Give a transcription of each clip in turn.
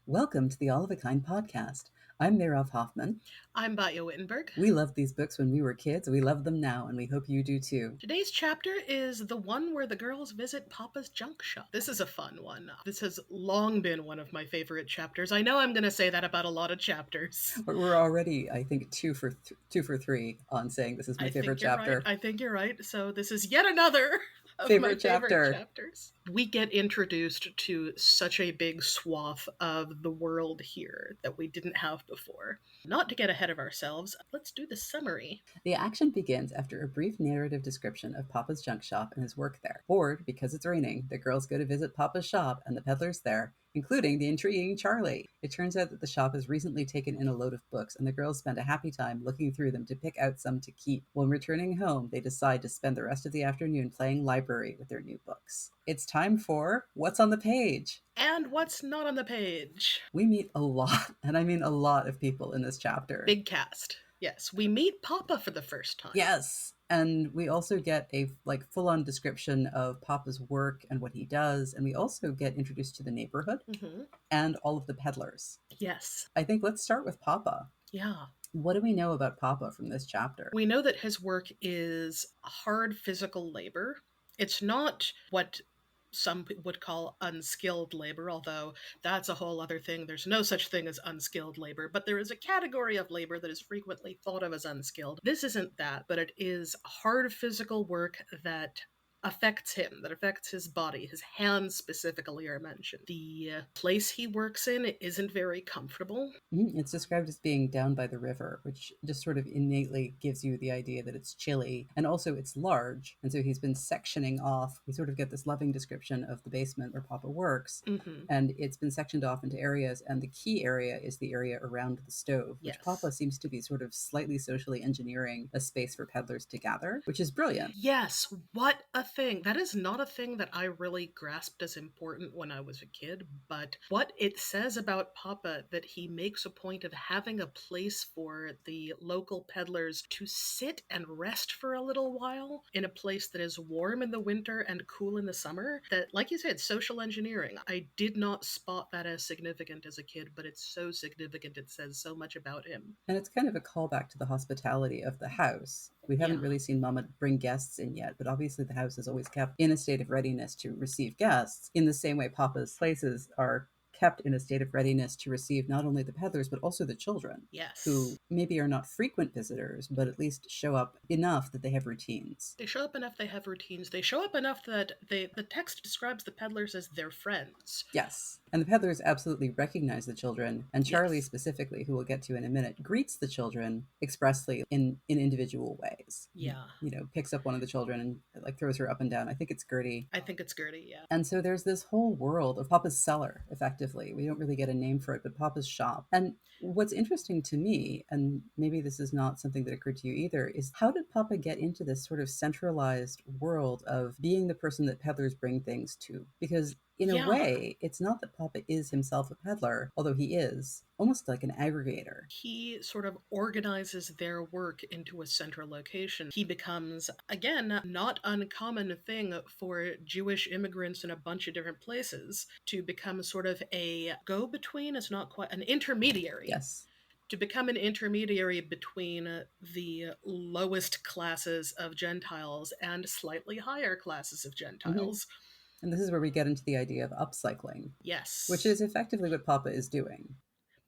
Welcome to the All of a Kind podcast. I'm Merav Hoffman. I'm Batya Wittenberg. We loved these books when we were kids. We love them now, and we hope you do too. Today's chapter is the one where the girls visit Papa's junk shop. This is a fun one. This has long been one of my favorite chapters. I know I'm going to say that about a lot of chapters. We're already, I think, two for three on saying this is my favorite chapter. Right. I think you're right. So this is yet another of favorite my favorite chapter. chapters. We get introduced to such a big swath of the world here that we didn't have before. Not to get ahead of ourselves, let's do the summary. The action begins after a brief narrative description of Papa's junk shop and his work there. Bored because it's raining, the girls go to visit Papa's shop and the peddlers there, including the intriguing Charlie. It turns out that the shop has recently taken in a load of books, and the girls spend a happy time looking through them to pick out some to keep. When returning home, they decide to spend the rest of the afternoon playing library with their new books. It's time for What's on the Page? And what's not on the page? We meet a lot, and I mean a lot of people in this chapter. Big cast. Yes, we meet Papa for the first time. Yes, and we also get a full-on description of Papa's work and what he does, and we also get introduced to the neighborhood and all of the peddlers. Yes. I think let's start with Papa. Yeah. What do we know about Papa from this chapter? We know that his work is hard physical labor. It's not what some would call unskilled labor, although that's a whole other thing. There's no such thing as unskilled labor, but there is a category of labor that is frequently thought of as unskilled. This isn't that, but it is hard physical work that affects him, that affects his body. His hands specifically are mentioned. The place he works in isn't very comfortable. It's described as being down by the river, which just sort of innately gives you the idea that it's chilly, and also it's large, and so he's been sectioning off. We sort of get this loving description of the basement where Papa works, and it's been sectioned off into areas, and the key area is the area around the stove, which Papa seems to be sort of slightly socially engineering a space for peddlers to gather, which is brilliant. Yes, what a thing. That is not a thing that I really grasped as important when I was a kid, but what it says about Papa that he makes a point of having a place for the local peddlers to sit and rest for a little while in a place that is warm in the winter and cool in the summer, that, like you said, social engineering. I did not spot that as significant as a kid, but it's so significant. It says so much about him. And it's kind of a callback to the hospitality of the house. We haven't really seen Mama bring guests in yet, but obviously the house is always kept in a state of readiness to receive guests, in the same way Papa's places are kept in a state of readiness to receive not only the peddlers, but also the children. Yes. Who maybe are not frequent visitors, but at least show up enough that they have routines. They show up enough they have routines. They show up enough that the text describes the peddlers as their friends. Yes. And the peddlers absolutely recognize the children, and Charlie specifically, who we'll get to in a minute, greets the children expressly in individual ways. Yeah. Picks up one of the children and throws her up and down. I think it's Gertie. Yeah. And so there's this whole world of Papa's cellar, effectively. We don't really get a name for it, but Papa's shop. And what's interesting to me, and maybe this is not something that occurred to you either, is how did Papa get into this sort of centralized world of being the person that peddlers bring things to? Because in a way, it's not that Papa is himself a peddler, although he is almost like an aggregator. He sort of organizes their work into a central location. He becomes, again, not uncommon thing for Jewish immigrants in a bunch of different places to become sort of a go-between. It's not quite an intermediary. Yes. To become an intermediary between the lowest classes of Gentiles and slightly higher classes of Gentiles. And this is where we get into the idea of upcycling. Yes. Which is effectively what Papa is doing.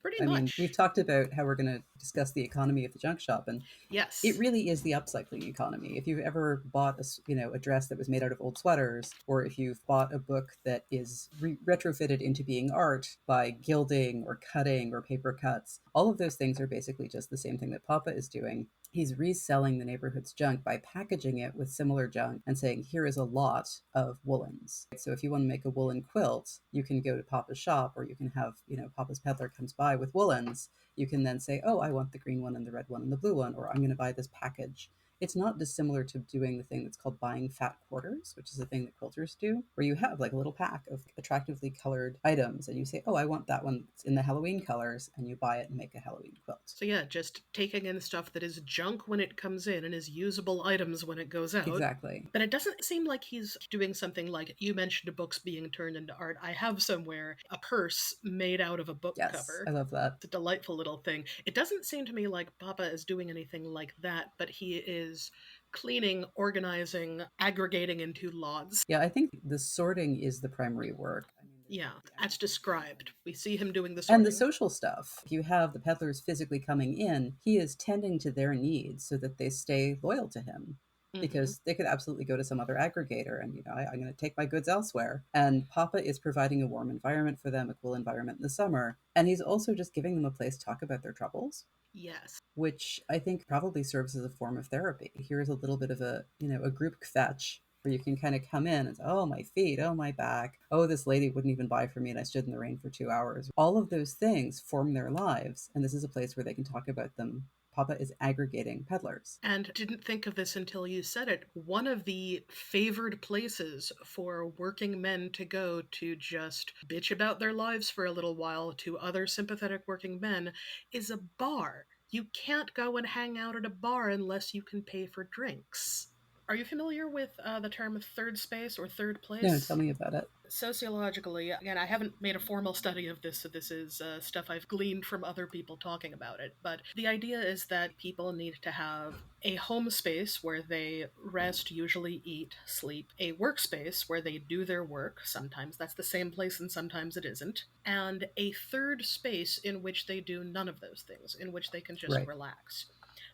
Pretty much. I mean, we've talked about how we're going to discuss the economy of the junk shop, and it really is the upcycling economy. If you've ever bought a dress that was made out of old sweaters, or if you've bought a book that is retrofitted into being art by gilding or cutting or paper cuts, all of those things are basically just the same thing that Papa is doing. He's reselling the neighborhood's junk by packaging it with similar junk and saying, here is a lot of woolens. So if you want to make a woolen quilt, you can go to Papa's shop, or you can have, Papa's peddler comes by with woolens. You can then say, oh, I want the green one and the red one and the blue one, or I'm going to buy this package. it's not dissimilar to doing the thing that's called buying fat quarters, which is a thing that quilters do, where you have like a little pack of attractively colored items and you say, oh, I want that one that's in the Halloween colors, and you buy it and make a Halloween quilt. So yeah, just taking in stuff that is junk when it comes in and is usable items when it goes out. Exactly. But it doesn't seem like he's doing something like, you mentioned books being turned into art. I have somewhere a purse made out of a book cover. I love that. It's a delightful little thing. It doesn't seem to me like Papa is doing anything like that, but he is cleaning, organizing, aggregating into lots. Yeah, I think the sorting is the primary work. Yeah, as described. We see him doing the sorting. And the social stuff. If you have the peddlers physically coming in, he is tending to their needs so that they stay loyal to him. Because they could absolutely go to some other aggregator and, I'm going to take my goods elsewhere. And Papa is providing a warm environment for them, a cool environment in the summer. And he's also just giving them a place to talk about their troubles. Yes. Which I think probably serves as a form of therapy. Here's a little bit of a group fetch where you can kind of come in and say, oh, my feet, oh, my back, oh, this lady wouldn't even buy for me and I stood in the rain for 2 hours. All of those things form their lives. And this is a place where they can talk about them. Papa is aggregating peddlers. And didn't think of this until you said it. One of the favored places for working men to go to just bitch about their lives for a little while to other sympathetic working men is a bar. You can't go and hang out at a bar unless you can pay for drinks. Are you familiar with the term third space or third place? No, tell me about it. Sociologically, again, I haven't made a formal study of this, so this is stuff I've gleaned from other people talking about it. But the idea is that people need to have a home space where they rest, usually eat, sleep, a workspace where they do their work, sometimes that's the same place and sometimes it isn't, and a third space in which they do none of those things, in which they can just relax.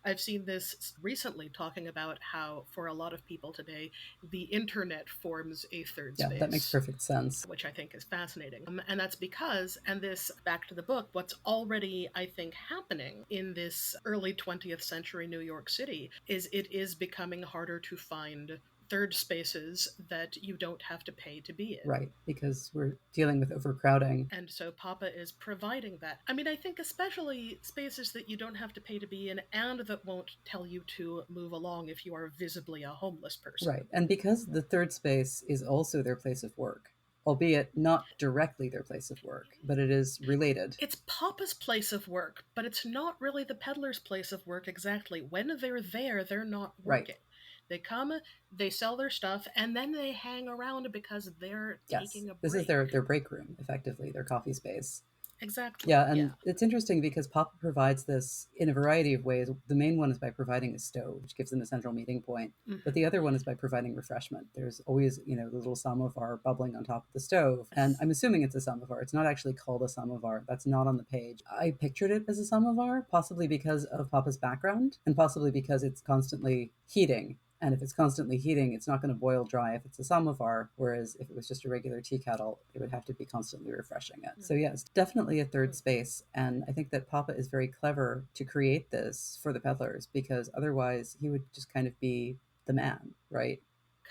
I've seen this recently talking about how, for a lot of people today, the internet forms a third space. Yeah, that makes perfect sense. Which I think is fascinating. And that's because, and this, back to the book, what's already, I think, happening in this early 20th century New York City is it is becoming harder to find third spaces that you don't have to pay to be in. Right, because we're dealing with overcrowding. And so Papa is providing that. I mean, I think especially spaces that you don't have to pay to be in and that won't tell you to move along if you are visibly a homeless person. Right, and because the third space is also their place of work, albeit not directly their place of work, but it is related. It's Papa's place of work, but it's not really the peddler's place of work exactly. When they're there, they're not working. Right. They come, they sell their stuff, and then they hang around because they're taking a break. This is their break room, effectively, their coffee space. Exactly. Yeah, and it's interesting because Papa provides this in a variety of ways. The main one is by providing a stove, which gives them a central meeting point. But the other one is by providing refreshment. There's always, the little samovar bubbling on top of the stove. And I'm assuming it's a samovar. It's not actually called a samovar. That's not on the page. I pictured it as a samovar, possibly because of Papa's background, and possibly because it's constantly heating. And if it's constantly heating, it's not going to boil dry if it's a samovar, whereas if it was just a regular tea kettle, it would have to be constantly refreshing it. So yeah, it's definitely a third space. And I think that Papa is very clever to create this for the peddlers, because otherwise he would just kind of be the man, right?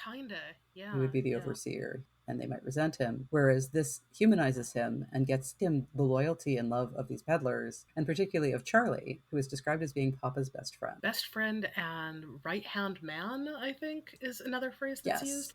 Kinda, yeah. He would be the overseer, and they might resent him. Whereas this humanizes him and gets him the loyalty and love of these peddlers, and particularly of Charlie, who is described as being Papa's best friend. Best friend and right-hand man, I think, is another phrase that's used.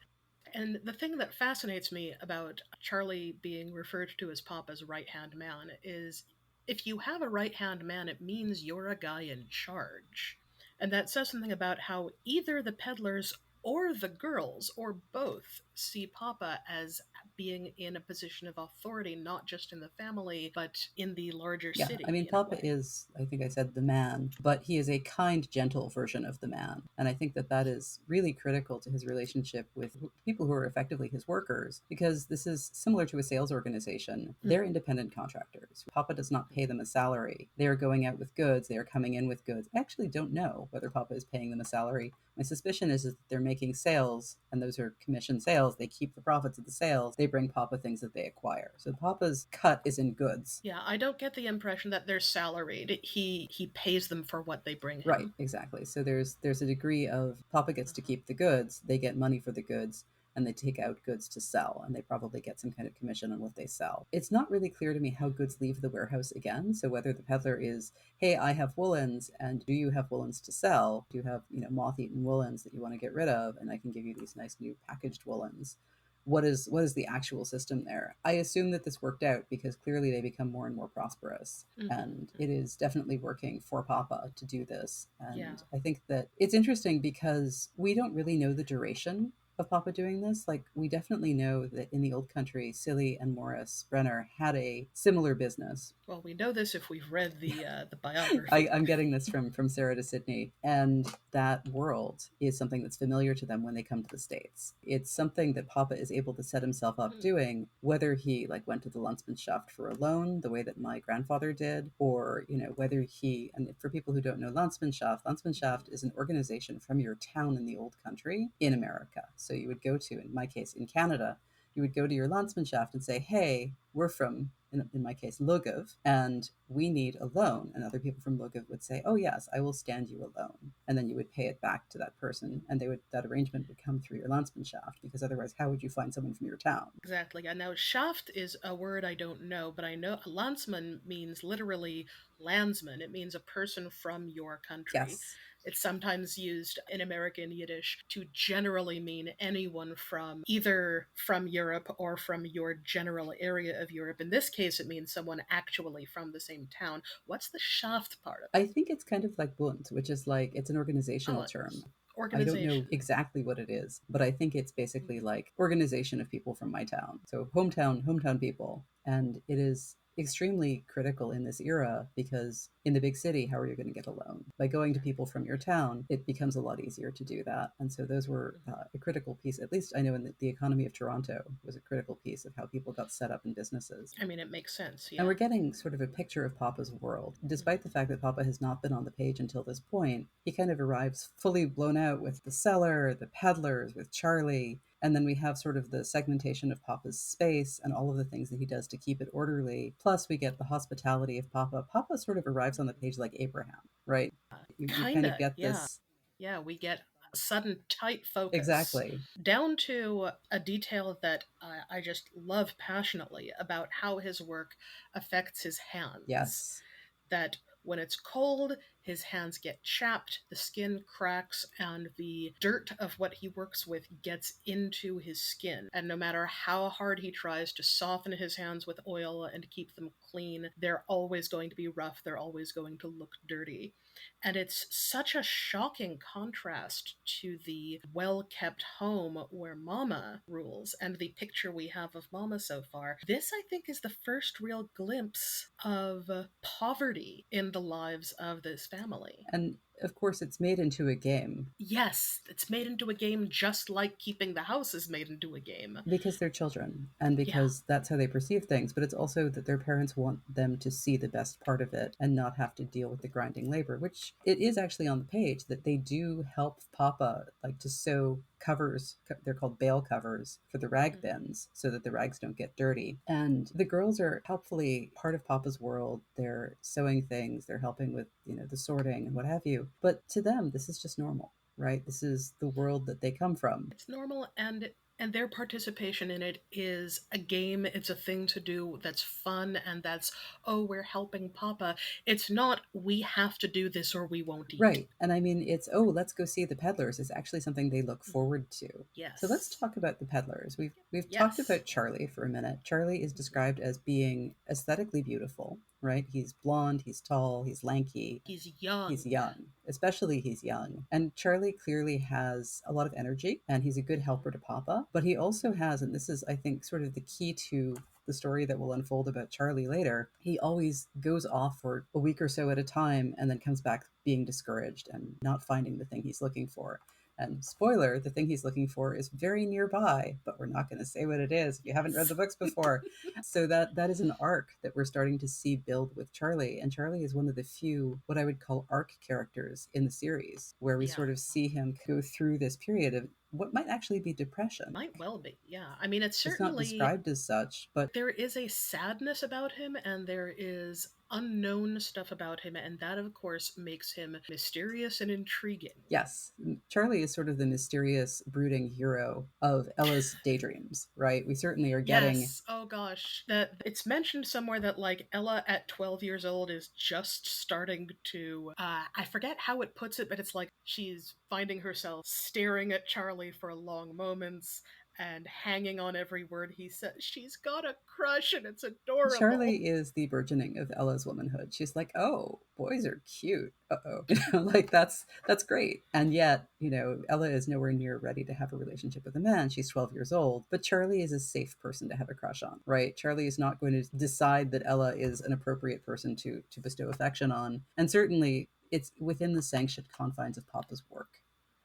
And the thing that fascinates me about Charlie being referred to as Papa's right-hand man is if you have a right-hand man, it means you're a guy in charge. And that says something about how either the peddlers or the girls, or both, see Papa as being in a position of authority, not just in the family, but in the larger city. I mean, Papa is, I think I said, the man, but he is a kind, gentle version of the man. And I think that that is really critical to his relationship with people who are effectively his workers, because this is similar to a sales organization. They're independent contractors. Papa does not pay them a salary. They are going out with goods. They are coming in with goods. I actually don't know whether Papa is paying them a salary. My suspicion is that they're making sales, and those are commission sales. They keep the profits of the sales. They bring Papa things that they acquire. So Papa's cut is in goods. Yeah, I don't get the impression that they're salaried. He pays them for what they bring him. Right, exactly. So there's a degree of Papa gets to keep the goods. They get money for the goods. and they take out goods to sell, and they probably get some kind of commission on what they sell. It's not really clear to me how goods leave the warehouse again. So whether the peddler is, hey, I have woolens, and do you have woolens to sell? Do you have, moth-eaten woolens that you want to get rid of? And I can give you these nice new packaged woolens. What is the actual system there? I assume that this worked out because clearly they become more and more prosperous, and it is definitely working for Papa to do this. And I think that it's interesting because we don't really know the duration of Papa doing this. Like, we definitely know that in the old country, Silly and Morris Brenner had a similar business. Well, we know this if we've read the biography. I'm getting this from Sarah to Sydney, and that world is something that's familiar to them when they come to the States. It's something that Papa is able to set himself up doing, whether he went to the Landsmannschaft for a loan, the way that my grandfather did, or whether he, and for people who don't know Landsmannschaft is an organization from your town in the old country in America. So you would go to, in my case, in Canada, you would go to your Landsmannschaft and say, hey, we're from, in my case, Lugov, and we need a loan. And other people from Lugov would say, oh, yes, I will stand you a loan. And then you would pay it back to that person, and that arrangement would come through your Landsmannschaft, because otherwise, how would you find someone from your town? Exactly. And now, Schaft is a word I don't know, but I know Landsman means literally landsman. It means a person from your country. Yes. It's sometimes used in American Yiddish to generally mean anyone from either from Europe or from your general area of Europe. In this case, it means someone actually from the same town. What's the Schaft part of it? I think it's kind of like Bund, which is it's an organizational term. I don't know exactly what it is, but I think it's basically like organization of people from my town. So hometown people. And it is extremely critical in this era because in the big city, how are you going to get a loan? By going to people from your town, it becomes a lot easier to do that. And so those were a critical piece, at least I know in the economy of Toronto was a critical piece of how people got set up in businesses. I mean, it makes sense. Yeah. And we're getting sort of a picture of Papa's world. Despite the fact that Papa has not been on the page until this point, he kind of arrives fully blown out with the cellar, the peddlers, with Charlie. And then we have sort of the segmentation of Papa's space and all of the things that he does to keep it orderly. Plus, we get the hospitality of Papa. Papa sort of arrives on the page like Abraham, right? You kind of get this. Yeah, we get sudden tight focus. Exactly. Down to a detail that I just love passionately about how his work affects his hands. Yes. That when it's cold, his hands get chapped, the skin cracks, and the dirt of what he works with gets into his skin. And no matter how hard he tries to soften his hands with oil and keep them clean, they're always going to be rough, they're always going to look dirty. And it's such a shocking contrast to the well-kept home where Mama rules and the picture we have of Mama so far. This, I think, is the first real glimpse of poverty in the lives of this family. And of course, it's made into a game. Yes, it's made into a game just like keeping the house is made into a game. Because they're children, and because that's how they perceive things, but it's also that their parents want them to see the best part of it and not have to deal with the grinding labor, which it is actually on the page that they do help Papa to sew covers. They're called bale covers for the rag bins so that the rags don't get dirty. And the girls are helpfully part of Papa's world. They're sewing things, they're helping with the sorting and what have you. But to them, this is just normal, right? This is the world that they come from. It's normal, and their participation in it is a game. It's a thing to do that's fun, and that's, oh, we're helping Papa. It's not, we have to do this or we won't eat. Right. And I mean, it's, oh, let's go see the peddlers is actually something they look forward to. Yes. So let's talk about the peddlers. We've talked about Charlie for a minute. Charlie is described as being aesthetically beautiful, right? He's blonde, he's tall, he's lanky. He's young. He's young. Especially he's young. And Charlie clearly has a lot of energy, and he's a good helper to Papa. But he also has, and this is, I think, sort of the key to the story that will unfold about Charlie later, he always goes off for a week or so at a time and then comes back being discouraged and not finding the thing he's looking for. And spoiler, the thing he's looking for is very nearby, but we're not going to say what it is if you haven't read the books before. So that is an arc that we're starting to see build with Charlie. And Charlie is one of the few, what I would call arc characters in the series, where we sort of see him go through this period of what might actually be depression. Might well be, yeah. I mean, it's certainly... It's not described as such, but... There is a sadness about him, and there is unknown stuff about him, and that, of course, makes him mysterious and intriguing. Yes. Charlie is sort of the mysterious, brooding hero of Ella's daydreams, right? We certainly are getting... Yes. Oh gosh. That it's mentioned somewhere that like Ella at 12 years old is just starting to I forget how it puts it, but it's like she's finding herself staring at Charlie for long moments and hanging on every word he says. She's got a crush and it's adorable. Charlie is the burgeoning of Ella's womanhood. She's like, oh, boys are cute. Uh-oh. Like that's great. And yet, Ella is nowhere near ready to have a relationship with a man. She's 12 years old. But Charlie is a safe person to have a crush on, right? Charlie is not going to decide that Ella is an appropriate person to bestow affection on. And certainly it's within the sanctioned confines of Papa's work.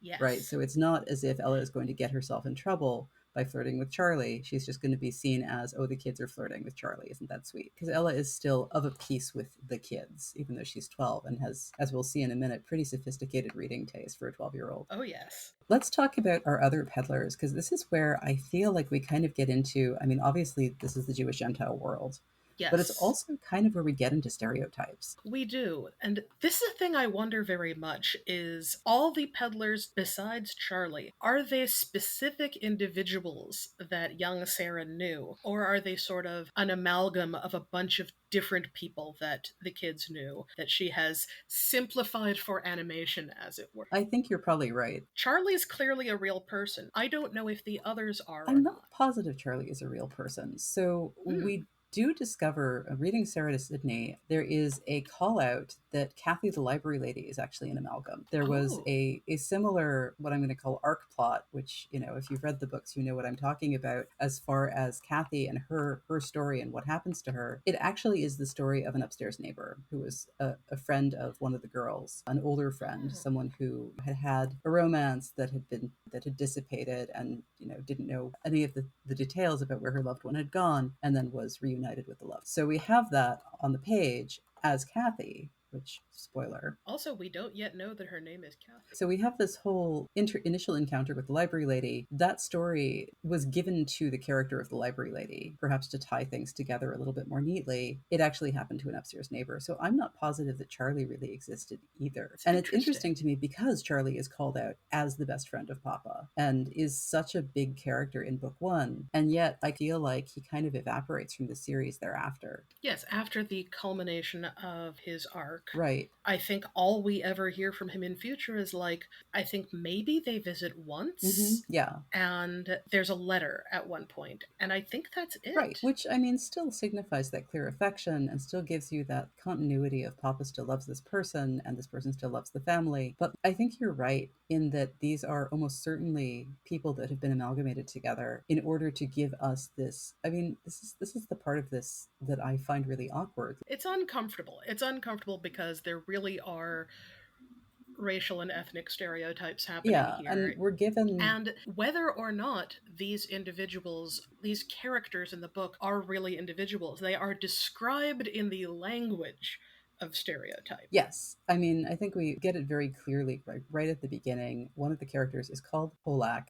Yes. Right. So it's not as if Ella is going to get herself in trouble by flirting with Charlie. She's just going to be seen as, oh, the kids are flirting with Charlie. Isn't that sweet? Because Ella is still of a piece with the kids, even though she's 12 and has, as we'll see in a minute, pretty sophisticated reading taste for a 12-year-old. Oh, yes. Let's talk about our other peddlers, because this is where I feel like we kind of get into, I mean, obviously, this is the Jewish Gentile world. Yes. But it's also kind of where we get into stereotypes. We do. And this is a thing I wonder very much is all the peddlers besides Charlie, are they specific individuals that young Sarah knew? Or are they sort of an amalgam of a bunch of different people that the kids knew that she has simplified for animation, as it were? I think you're probably right. Charlie's clearly a real person. I don't know if the others are. I'm not positive Charlie is a real person. So we do discover, reading Sarah to Sydney, there is a call out that Kathy the library lady is actually an amalgam. There was a similar, what I'm going to call arc plot, which, if you've read the books, you know what I'm talking about, as far as Kathy and her story and what happens to her. It actually is the story of an upstairs neighbor who was a friend of one of the girls, an older friend, someone who had had a romance that had dissipated and, didn't know any of the details about where her loved one had gone, and then was reunited with the love. So we have that on the page as Kathy, which, spoiler. Also, we don't yet know that her name is Kathy. So we have this whole initial encounter with the library lady. That story was given to the character of the library lady, perhaps to tie things together a little bit more neatly. It actually happened to an upstairs neighbor. So I'm not positive that Charlie really existed either. And it's interesting to me because Charlie is called out as the best friend of Papa and is such a big character in book one. And yet I feel like he kind of evaporates from the series thereafter. Yes, after the culmination of his arc. Right. I think all we ever hear from him in future is like, I think maybe they visit once. Mm-hmm. Yeah. And there's a letter at one point. And I think that's it. Right. Which, still signifies that clear affection and still gives you that continuity of Papa still loves this person and this person still loves the family. But I think you're right in that these are almost certainly people that have been amalgamated together in order to give us this. This is the part of this that I find really awkward. It's uncomfortable. It's uncomfortable because there really are racial and ethnic stereotypes happening here. And we're given... And whether or not these individuals, these characters in the book are really individuals, they are described in the language of stereotype. Yes. I think we get it very clearly right at the beginning. One of the characters is called Polak.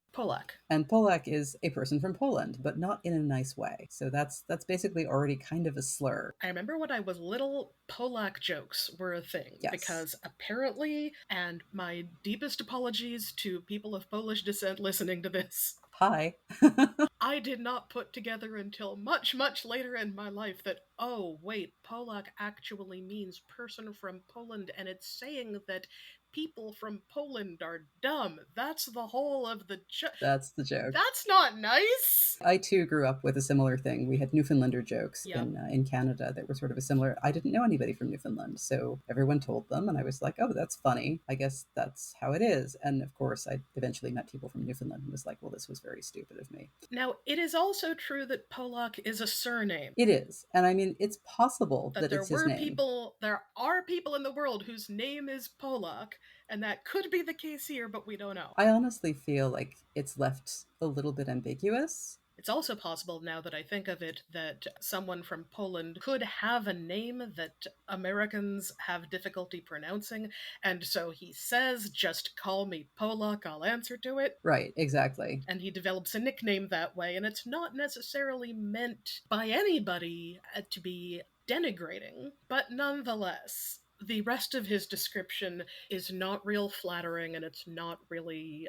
And Polak is a person from Poland, but not in a nice way. So that's basically already kind of a slur. I remember when I was little, Polak jokes were a thing. Yes. Because apparently, and my deepest apologies to people of Polish descent listening to this. Hi. I did not put together until much, much later in my life that, oh, wait, Polak actually means person from Poland, and it's saying that people from Poland are dumb. That's the whole of the joke. That's the joke. That's not nice. I too grew up with a similar thing. We had Newfoundlander jokes in Canada that were sort of a similar... I didn't know anybody from Newfoundland, so everyone told them, and I was like, oh, that's funny. I guess that's how it is. And of course, I eventually met people from Newfoundland and was like, well, this was very stupid of me. Now, it is also true that Polak is a surname. It is. And it's possible that it's his name. There are people in the world whose name is Polak, and that could be the case here, but we don't know. I honestly feel like it's left a little bit ambiguous. It's also possible, now that I think of it, that someone from Poland could have a name that Americans have difficulty pronouncing, and so he says, just call me Polak, I'll answer to it. Right, exactly. And he develops a nickname that way, and it's not necessarily meant by anybody to be denigrating, but nonetheless, the rest of his description is not real flattering, and it's not really,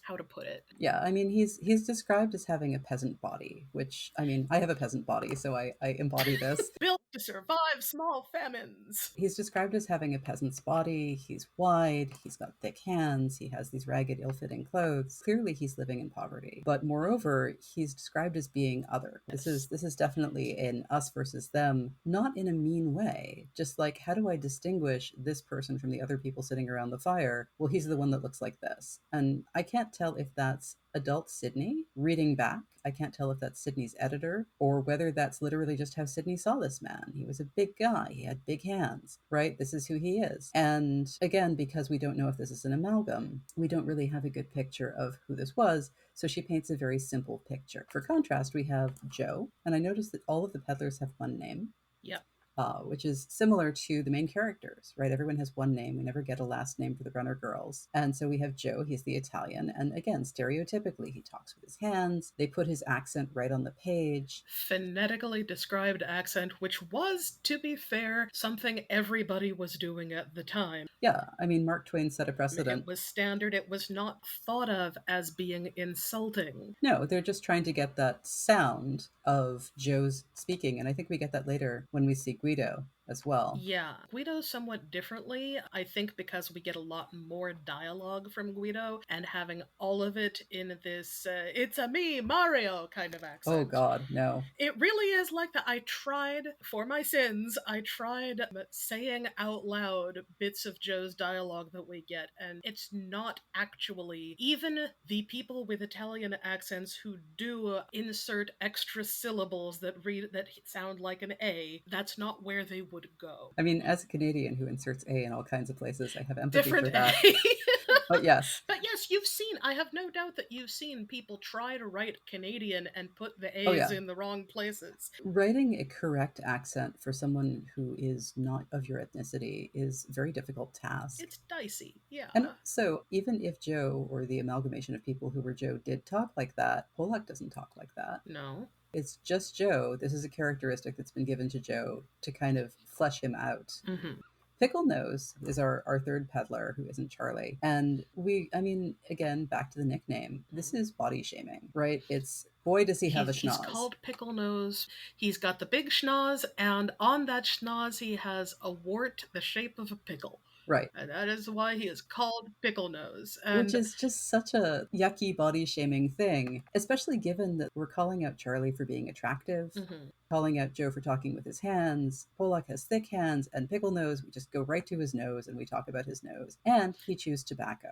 how to put it. Yeah, I mean, he's described as having a peasant body, which, I mean, I have a peasant body, so I embody this. Built to survive small famines. He's described as having a peasant's body. He's wide, he's got thick hands, he has these ragged, ill-fitting clothes. Clearly he's living in poverty. But moreover, he's described as being other. Yes. This is definitely an us versus them, not in a mean way. Just like, how do I distinguish this person from the other people sitting around the fire? Well, he's the one that looks like this. And I can't tell if that's adult Sydney reading back. I can't tell if that's Sydney's editor or whether that's literally just how Sydney saw this man. He was a big guy. He had big hands, right? This is who he is. And again, because we don't know if this is an amalgam, we don't really have a good picture of who this was. So she paints a very simple picture. For contrast, we have Joe. And I noticed that all of the peddlers have one name. Yep. Which is similar to the main characters, right? Everyone has one name. We never get a last name for the runner girls. And so we have Joe, he's the Italian. And again, stereotypically, he talks with his hands. They put his accent right on the page. Phonetically described accent, which was, to be fair, something everybody was doing at the time. Yeah, I mean, Mark Twain set a precedent. It was standard. It was not thought of as being insulting. No, they're just trying to get that sound of Joe's speaking. And I think we get that later when we see Guido as well. Yeah, Guido somewhat differently, I think, because we get a lot more dialogue from Guido and having all of it in this it's a me, Mario kind of accent. Oh God, no. It really is like that. I tried, for my sins, saying out loud bits of Joe's dialogue that we get, and it's not actually, even the people with Italian accents who do insert extra syllables that sound like an A, that's not where they would go. I mean, as a Canadian who inserts A in all kinds of places, I have empathy for that. But yes. I have no doubt that you've seen people try to write Canadian and put the A's in the wrong places. Writing a correct accent for someone who is not of your ethnicity is a very difficult task. It's dicey, yeah. And so even if Joe, or the amalgamation of people who were Joe, did talk like that, Pollock doesn't talk like that. No. It's just Joe. This is a characteristic that's been given to Joe to kind of flesh him out. Mm-hmm. Pickle Nose is our third peddler who isn't Charlie. And again, back to the nickname. This is body shaming, right? It's, boy, does he have a schnoz. He's called Pickle Nose. He's got the big schnoz, and on that schnoz he has a wart the shape of a pickle. Right. And that is why he is called Pickle Nose. Which is just such a yucky body shaming thing, especially given that we're calling out Charlie for being attractive, calling out Joe for talking with his hands. Pollock has thick hands, and Pickle Nose, we just go right to his nose and we talk about his nose. And he chews tobacco.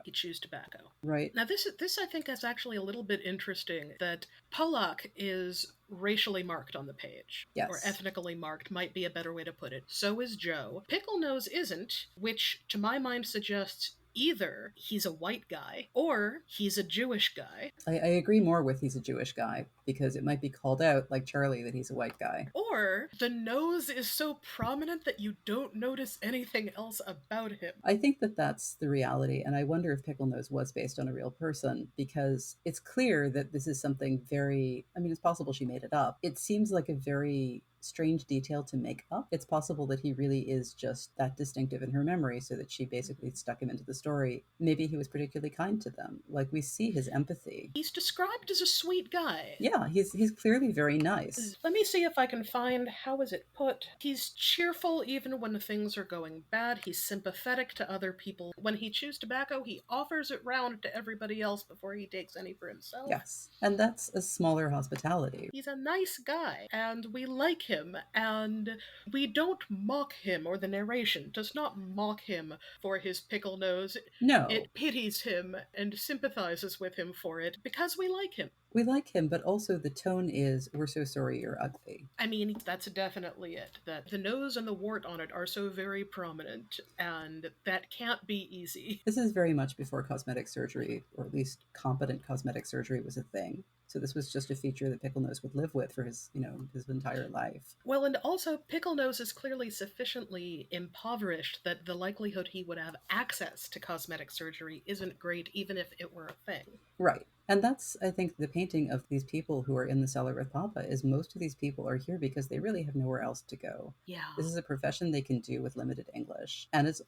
Right. Now this I think is actually a little bit interesting, that Pollock is racially marked on the page. Yes. Or ethnically marked might be a better way to put it. So is Joe. Pickle Nose isn't, which to my mind suggests either he's a white guy or he's a Jewish guy. I agree more with he's a Jewish guy, because it might be called out, like Charlie, that he's a white guy. Or the nose is so prominent that you don't notice anything else about him. I think that that's the reality, and I wonder if Pickle Nose was based on a real person, because it's clear that this is something very, I mean, it's possible she made it up. It seems like a very strange detail to make up. It's possible that he really is just that distinctive in her memory, so that she basically stuck him into the story. Maybe he was particularly kind to them. Like, we see his empathy. He's described as a sweet guy. Yeah, he's clearly very nice. Let me see if I can find, how is it put? He's cheerful even when things are going bad. He's sympathetic to other people. When he chews tobacco, he offers it round to everybody else before he takes any for himself. Yes, and that's a smaller hospitality. He's a nice guy, and we like him, and we don't mock him, or the narration does not mock him for his pickle nose. No. It pities him and sympathizes with him for it because we like him. We like him, but also the tone is, we're so sorry you're ugly. I mean, that's definitely it. That the nose and the wart on it are so very prominent, and that can't be easy. This is very much before cosmetic surgery, or at least competent cosmetic surgery, was a thing. So this was just a feature that Pickle Nose would live with for his entire life. Well, and also Pickle Nose is clearly sufficiently impoverished that the likelihood he would have access to cosmetic surgery isn't great, even if it were a thing. Right. And that's, I think, the painting of these people who are in the cellar with Papa is most of these people are here because they really have nowhere else to go. Yeah. This is a profession they can do with limited English. And it's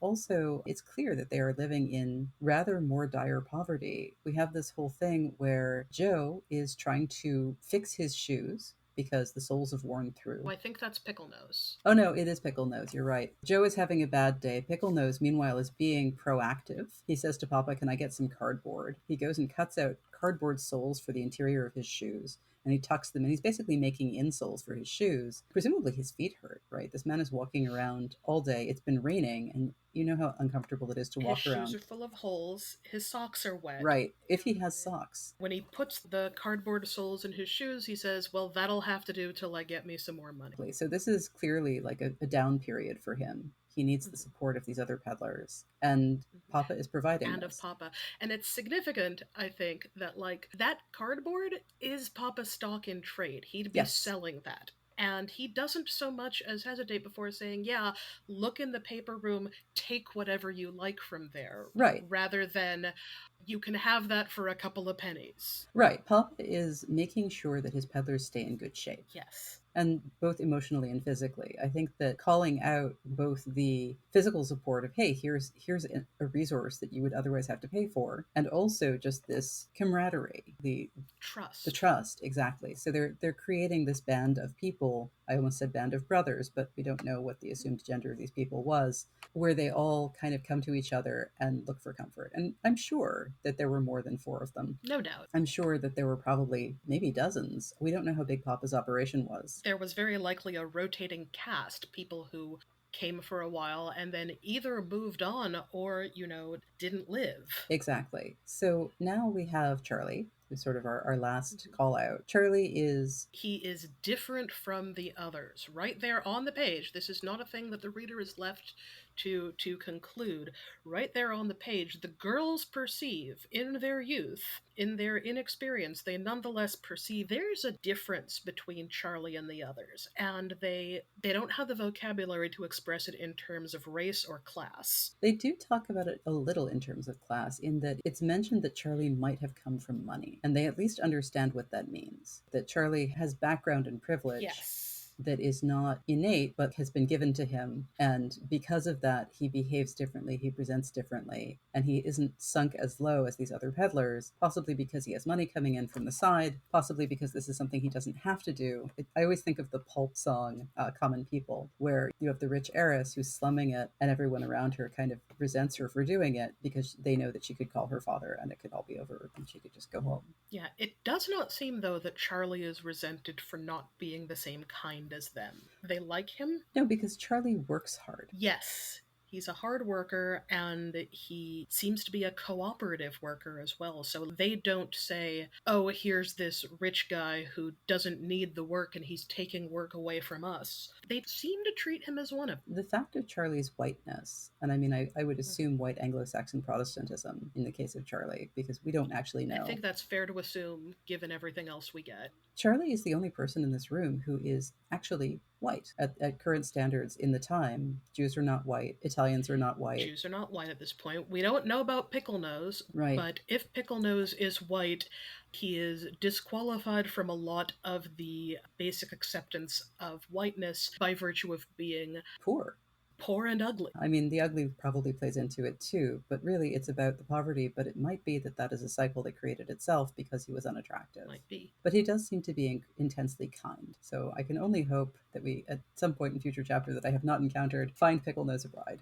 clear that they are living in rather more dire poverty. We have this whole thing where Joe is trying to fix his shoes because the soles have worn through. Well, I think that's Pickle Nose. Oh no, it is Pickle Nose. You're right. Joe is having a bad day. Pickle Nose, meanwhile, is being proactive. He says to Papa, "Can I get some cardboard?" He goes and cuts out cardboard soles for the interior of his shoes, and he tucks them in. He's basically making insoles for his shoes. Presumably his feet hurt, right? This man is walking around all day. It's been raining, and you know how uncomfortable it is to walk around. His shoes are full of holes. His socks are wet. Right, if he has socks. When he puts the cardboard soles in his shoes, he says, well, that'll have to do till I get me some more money. So this is clearly like a down period for him. He needs the support of these other peddlers, and Papa is providing and this. Of Papa. And it's significant, I think, that like that cardboard is Papa's stock in trade. He'd be selling that. And he doesn't so much as hesitate before saying, yeah, look in the paper room, take whatever you like from there. Right. Rather than, you can have that for a couple of pennies. Right. Papa is making sure that his peddlers stay in good shape. Yes. And both emotionally and physically. I think that calling out both the physical support of, hey, here's a resource that you would otherwise have to pay for, and also just this camaraderie, the trust, exactly. So they're creating this band of people. I almost said band of brothers, but we don't know what the assumed gender of these people was, where they all kind of come to each other and look for comfort. And I'm sure that there were more than 4 of them. No doubt. I'm sure that there were probably maybe dozens. We don't know how big Papa's operation was. There was very likely a rotating cast, people who came for a while and then either moved on or, didn't live. Exactly. So now we have Charlie, who's sort of our last call out. Charlie is... He is different from the others. Right there on the page, this is not a thing that the reader is left to conclude. Right there on the page, the girls perceive in their youth, in their inexperience, they nonetheless perceive there's a difference between Charlie and the others, and they don't have the vocabulary to express it in terms of race or class. They do talk about it a little in terms of class, in that it's mentioned that Charlie might have come from money, and they at least understand what that means. That Charlie has background and privilege. Yes. That is not innate but has been given to him, and because of that he behaves differently, he presents differently, and he isn't sunk as low as these other peddlers, possibly because he has money coming in from the side, possibly because this is something he doesn't have to do. I always think of the Pulp song Common People, where you have the rich heiress who's slumming it and everyone around her kind of resents her for doing it because they know that she could call her father and it could all be over and she could just go home. Yeah, it does not seem though that Charlie is resented for not being the same kind as them. They like him? No, because Charlie works hard. Yes. He's a hard worker, and he seems to be a cooperative worker as well. So they don't say, oh, here's this rich guy who doesn't need the work and he's taking work away from us. They seem to treat him as one of them. The fact of Charlie's whiteness, and I mean, I would assume white Anglo-Saxon Protestantism in the case of Charlie, because we don't actually know. I think that's fair to assume, given everything else we get. Charlie is the only person in this room who is actually white at current standards in the time. Jews are not white. Italians are not white. Jews are not white at this point. We don't know about Pickle Nose, right? But if Pickle Nose is white, he is disqualified from a lot of the basic acceptance of whiteness by virtue of being poor and ugly. I mean, the ugly probably plays into it too, but really it's about the poverty, but it might be that is a cycle that created itself because he was unattractive. Might be. But he does seem to be intensely kind. So I can only hope that we, at some point in future chapter that I have not encountered, find Pickle Nose a bride.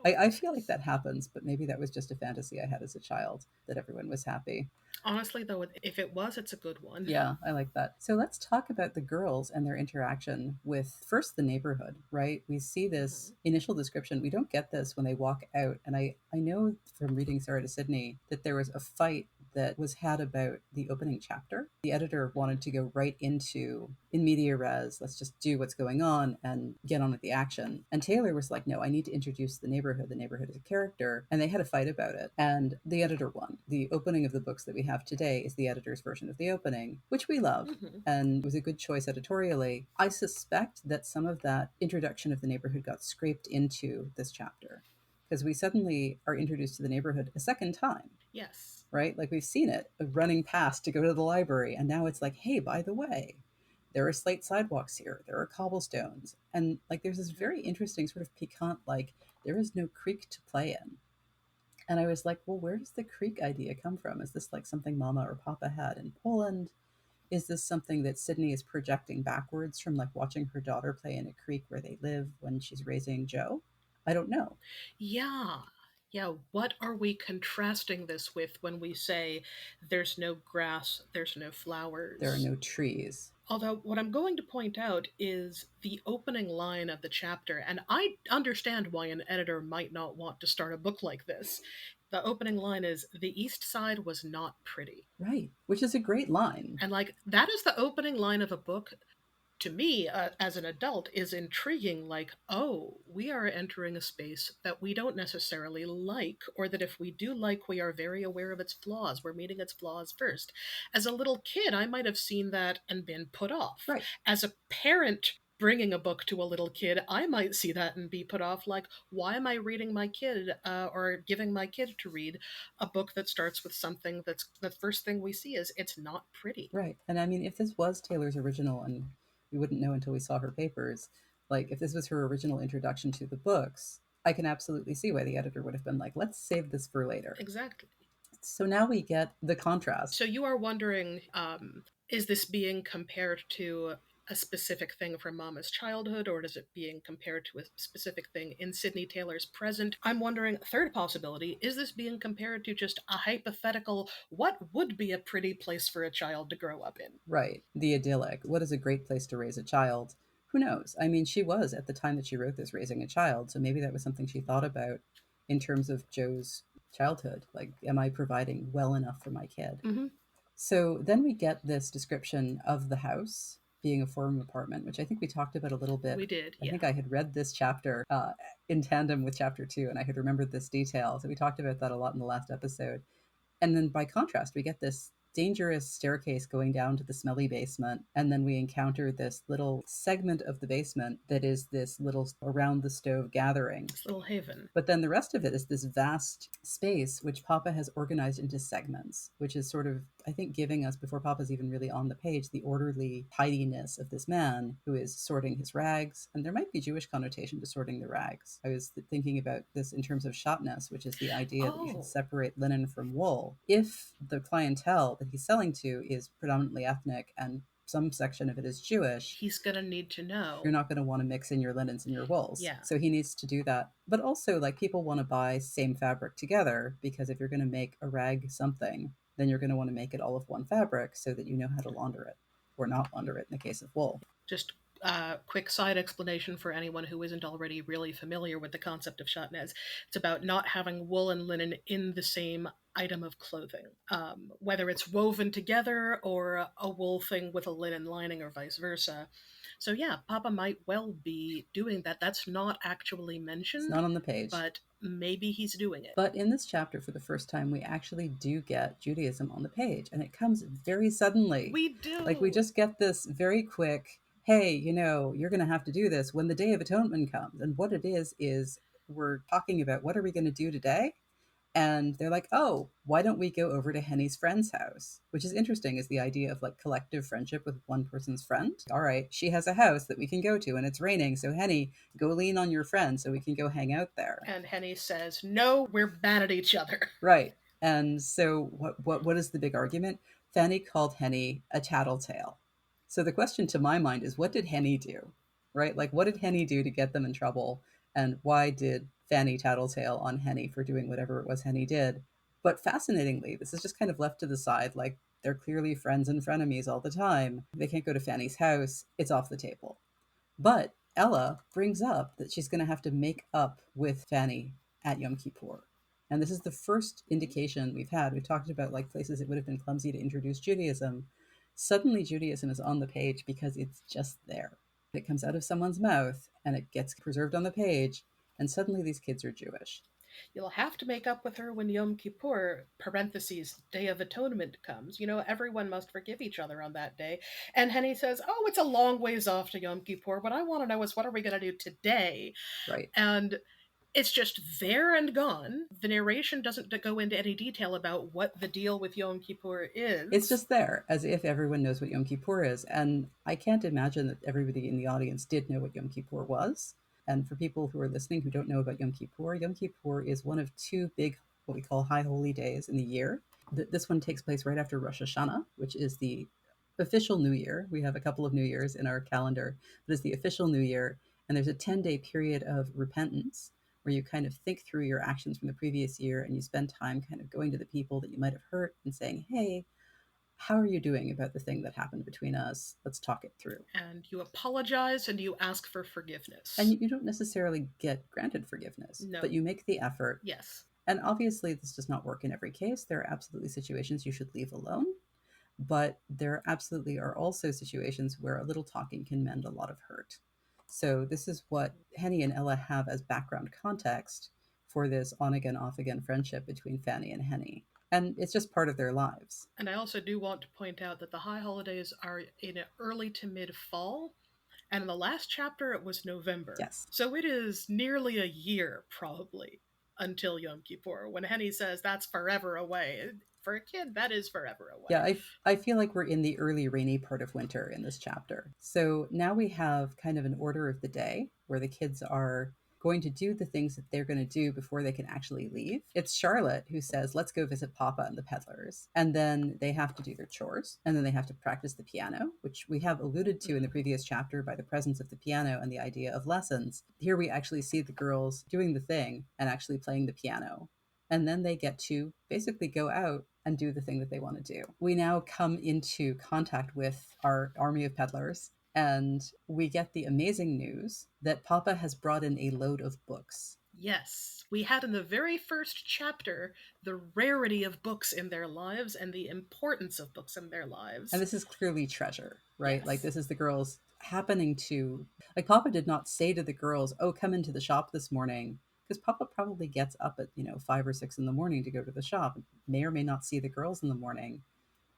I feel like that happens, but maybe that was just a fantasy I had as a child, that everyone was happy. Honestly, though, if it was, it's a good one. Yeah, I like that. So let's talk about the girls and their interaction with, first, the neighborhood, right? We see this initial description. We don't get this when they walk out. And I know from reading Sarah to Sydney that there was a fight that was had about the opening chapter. The editor wanted to go right into, in media res, let's just do what's going on and get on with the action. And Taylor was like, no, I need to introduce the neighborhood. The neighborhood is a character. And they had a fight about it. And the editor won. The opening of the books that we have today is the editor's version of the opening, which we love, and was a good choice editorially. I suspect that some of that introduction of the neighborhood got scraped into this chapter, because we suddenly are introduced to the neighborhood a second time. Yes. Right? Like we've seen it running past to go to the library. And now it's like, hey, by the way, there are slate sidewalks here. There are cobblestones. And like there's this very interesting sort of piquant, like there is no creek to play in. And I was like, well, where does the creek idea come from? Is this like something Mama or Papa had in Poland? Is this something that Sydney is projecting backwards from like watching her daughter play in a creek where they live when she's raising Joe? I don't know. Yeah. Yeah, what are we contrasting this with when we say there's no grass, there's no There are flowers? no trees. Although, what I'm going to point out is the opening line of the chapter, and I understand why an editor might not want to start a book like this. The opening line is, "The East Side was not pretty." Right. Which is a great line. And, like, that is the opening line of a book to me, as an adult, is intriguing. Like, oh, we are entering a space that we don't necessarily like, or that if we do like, we are very aware of its flaws. We're meeting its flaws first. As a little kid, I might have seen that and been put off. Right. As a parent bringing a book to a little kid, I might see that and be put off. Like, why am I reading my kid, or giving my kid to read a book that starts with something that's the first thing we see is it's not pretty? Right. And I mean, if this was Taylor's original, and we wouldn't know until we saw her papers, like if this was her original introduction to the books, I can absolutely see why the editor would have been like, let's save this for later. Exactly. So now we get the contrast. So you are wondering, is this being compared to a specific thing from Mama's childhood, or is it being compared to a specific thing in Sydney Taylor's present? I'm wondering, third possibility, is this being compared to just a hypothetical, what would be a pretty place for a child to grow up in? Right. The idyllic. What is a great place to raise a child? Who knows? I mean, she was, at the time that she wrote this, raising a child. So maybe that was something she thought about in terms of Joe's childhood. Like, am I providing well enough for my kid? Mm-hmm. So then we get this description of the house being a four-room apartment, which I think we talked about a little bit. We did, I yeah. think I had read this chapter in tandem with chapter 2, and I had remembered this detail. So we talked about that a lot in the last episode. And then by contrast, we get this dangerous staircase going down to the smelly basement. And then we encounter this little segment of the basement that is this little around the stove gathering. This little haven. But then the rest of it is this vast space, which Papa has organized into segments, which is sort of, I think, giving us, before Papa's even really on the page, the orderly tidiness of this man who is sorting his rags. And there might be Jewish connotation to sorting the rags. I was thinking about this in terms of shatnez, which is the idea that you should separate linen from wool. If the clientele that he's selling to is predominantly ethnic and some section of it is Jewish, he's going to need to know. You're not going to want to mix in your linens and your wools. Yeah. So he needs to do that. But also, like, people want to buy same fabric together, because if you're going to make a rag something, then you're going to want to make it all of one fabric so that you know how to launder it, or not launder it in the case of wool. Just quick side explanation for anyone who isn't already really familiar with the concept of shatnez. It's about not having wool and linen in the same item of clothing, whether it's woven together or a wool thing with a linen lining or vice versa. So yeah, Papa might well be doing that. That's not actually mentioned. It's not on the page. But maybe he's doing it. But in this chapter, for the first time, we actually do get Judaism on the page, and it comes very suddenly. We do. Like, we just get this very quick, hey, you know, you're going to have to do this when the Day of Atonement comes. And what it is we're talking about, what are we going to do today? And they're like, oh, why don't we go over to Henny's friend's house? Which is interesting, is the idea of like collective friendship with one person's friend. All right, she has a house that we can go to and it's raining. So Henny, go lean on your friend so we can go hang out there. And Henny says, no, we're bad at each other. Right. And so what is the big argument? Fanny called Henny a tattletale. So the question to my mind is, what did Henny do? Right? Like, what did Henny do to get them in trouble? And why did Fanny tattletale on Henny for doing whatever it was Henny did? But fascinatingly, this is just kind of left to the side. Like, they're clearly friends and frenemies all the time. They can't go to Fanny's house. It's off the table. But Ella brings up that she's going to have to make up with Fanny at Yom Kippur. And this is the first indication we've had. We've talked about like places it would have been clumsy to introduce Judaism. Suddenly Judaism is on the page because it's just there. It comes out of someone's mouth and it gets preserved on the page, and suddenly these kids are Jewish. You'll have to make up with her when Yom Kippur, parentheses, Day of Atonement comes. You know, everyone must forgive each other on that day. And Henny says, oh, it's a long ways off to Yom Kippur. What I want to know is, what are we going to do today? Right. And It's just there and gone. The narration doesn't go into any detail about what the deal with Yom Kippur is. It's just there, as if everyone knows what Yom Kippur is. And I can't imagine that everybody in the audience did know what Yom Kippur was. And for people who are listening who don't know about Yom Kippur is one of two big, what we call high holy days in the year. This one takes place right after Rosh Hashanah, which is the official New Year. We have a couple of New Years in our calendar, but it's the official New Year. And there's a 10-day period of repentance where you kind of think through your actions from the previous year and you spend time kind of going to the people that you might have hurt and saying, hey, how are you doing about the thing that happened between us? Let's talk it through. And you apologize and you ask for forgiveness. And you don't necessarily get granted forgiveness, no. But you make the effort. Yes. And obviously, this does not work in every case. There are absolutely situations you should leave alone. But there absolutely are also situations where a little talking can mend a lot of hurt. So this is what Henny and Ella have as background context for this on-again, off-again friendship between Fanny and Henny. And it's just part of their lives. And I also do want to point out that the high holidays are in early to mid-fall. And in the last chapter, it was November. Yes. So it is nearly a year, probably, until Yom Kippur. When Henny says that's forever away, for a kid, that is forever away. Yeah, I feel like we're in the early rainy part of winter in this chapter. So now we have kind of an order of the day where the kids are going to do the things that they're going to do before they can actually leave. It's Charlotte who says, let's go visit Papa and the peddlers. And then they have to do their chores. And then they have to practice the piano, which we have alluded to in the previous chapter by the presence of the piano and the idea of lessons. Here we actually see the girls doing the thing and actually playing the piano. And then they get to basically go out and do the thing that they want to do. We now come into contact with our army of peddlers, and we get the amazing news that Papa has brought in a load of books. Yes. We had in the very first chapter the rarity of books in their lives and the importance of books in their lives. And this is clearly treasure, right? Yes. Like this is the girls happening to, like Papa did not say to the girls, oh, come into the shop this morning. Because Papa probably gets up at 5 or 6 in the morning to go to the shop, may or may not see the girls in the morning.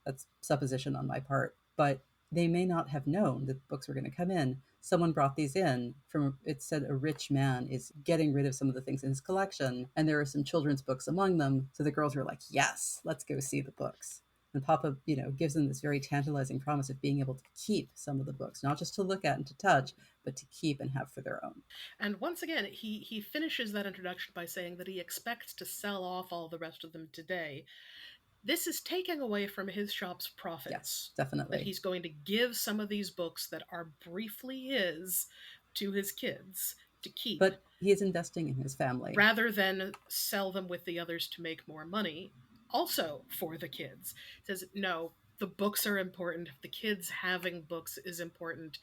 That's supposition on my part, but they may not have known that books were going to come in. Someone brought these in from, it said a rich man is getting rid of some of the things in his collection, and there are some children's books among them. So the girls were like, yes, let's go see the books. And Papa, gives them this very tantalizing promise of being able to keep some of the books, not just to look at and to touch, but to keep and have for their own. And once again, he finishes that introduction by saying that he expects to sell off all the rest of them today. This is taking away from his shop's profits. Yes, definitely. That he's going to give some of these books that are briefly his to his kids to keep. But he is investing in his family. Rather than sell them with the others to make more money, also for the kids. He says, no, the books are important. The kids having books is important.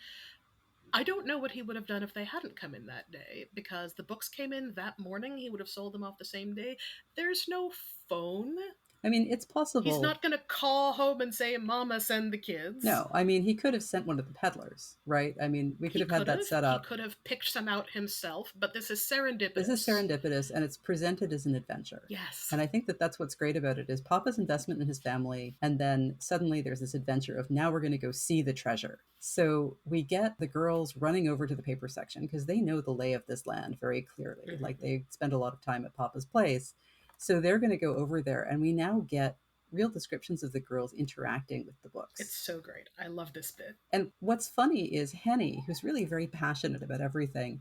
I don't know what he would have done if they hadn't come in that day, because the books came in that morning. He would have sold them off the same day. There's no phone. I mean, it's possible. He's not going to call home and say, Mama, send the kids. No, I mean, he could have sent one of the peddlers, right? I mean, we could have had that set up. He could have picked some out himself, but this is serendipitous. This is serendipitous, and it's presented as an adventure. Yes. And I think that that's what's great about it, is Papa's investment in his family, and then suddenly there's this adventure of now we're going to go see the treasure. So we get the girls running over to the paper section because they know the lay of this land very clearly. Mm-hmm. Like they spend a lot of time at Papa's place. So they're going to go over there, and we now get real descriptions of the girls interacting with the books. It's so great. I love this bit. And what's funny is Henny, who's really very passionate about everything,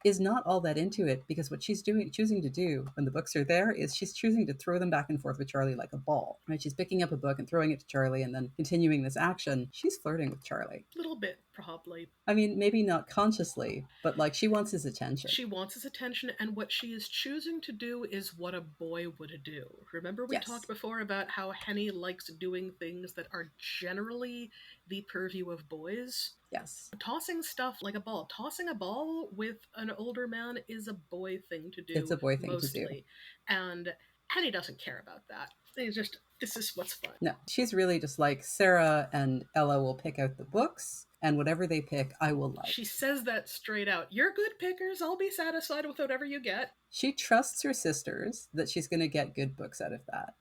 is not all that into it, because what she's choosing to do when the books are there is she's choosing to throw them back and forth with Charlie like a ball, right? She's picking up a book and throwing it to Charlie and then continuing this action. She's flirting with Charlie. A little bit, probably. I mean, maybe not consciously, but like she wants his attention. She wants his attention, and what she is choosing to do is what a boy would do. Remember we talked before about how Henny likes doing things that are generally the purview of boys? Yes. Tossing stuff like a ball. Tossing a ball with an older man is a boy thing to do. It's a boy thing mostly. To do. And Henny doesn't care about that. It's just, this is what's fun. No, she's really just like, Sarah and Ella will pick out the books, and whatever they pick, I will like. She says that straight out. You're good pickers. I'll be satisfied with whatever you get. She trusts her sisters that she's going to get good books out of that.